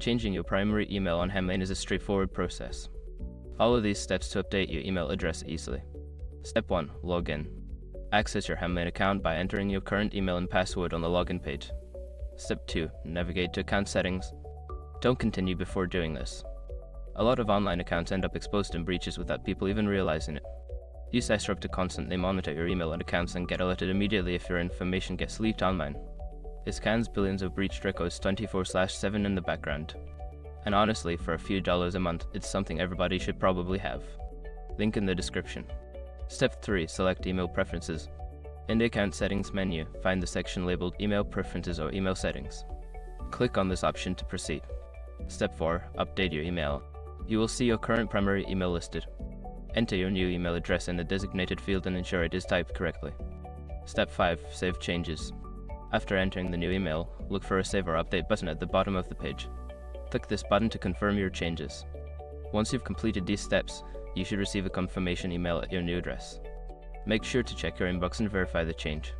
Changing your primary email on Hemlane is a straightforward process. Follow these steps to update your email address easily. Step 1. Log in. Access your Hemlane account by entering your current email and password on the login page. Step 2. Navigate to account settings. Don't continue before doing this. A lot of online accounts end up exposed in breaches without people even realizing it. Use Sysrug to constantly monitor your email and accounts and get alerted immediately if your information gets leaked online. It scans billions of breached records 24/7 in the background. And honestly, for a few dollars a month, it's something everybody should probably have. Link in the description. Step 3. Select email preferences. In the account settings menu, find the section labeled email preferences or email settings. Click on this option to proceed. Step 4. Update your email. You will see your current primary email listed. Enter your new email address in the designated field and ensure it is typed correctly. Step 5. Save changes. After entering the new email, look for a Save or Update button at the bottom of the page. Click this button to confirm your changes. Once you've completed these steps, you should receive a confirmation email at your new address. Make sure to check your inbox and verify the change.